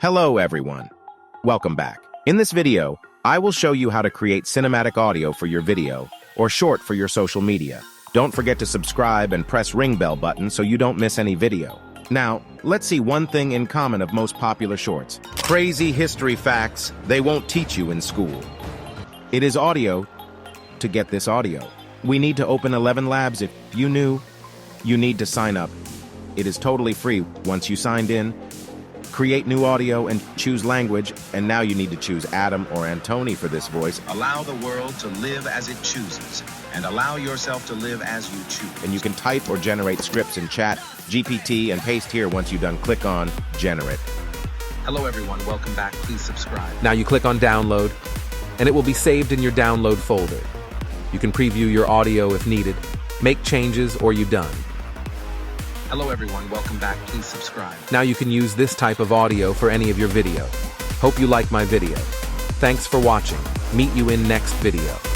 Hello everyone. Welcome back. In this video, I will show you how to create cinematic audio for your video, or short for your social media. Don't forget to subscribe and press ring bell button so you don't miss any video. Now, let's see one thing in common of most popular shorts. Crazy history facts they won't teach you in school. It is audio to get this audio. We need to open 11 Labs. If you knew, you need to sign up. It is totally free. Once you signed in, create new audio and choose language, and now you need to choose Adam or Antoni for this voice. Allow the world to live as it chooses, and allow yourself to live as you choose. And you can type or generate scripts in chat, GPT, and paste here. Once you're done, click on Generate. Hello everyone, welcome back. Please subscribe. Now you click on Download, and it will be saved in your download folder. You can preview your audio if needed, make changes, or you're done. Hello everyone, welcome back. Please subscribe. Now you can use this type of audio for any of your video. Hope you like my video. Thanks for watching. Meet you in next video.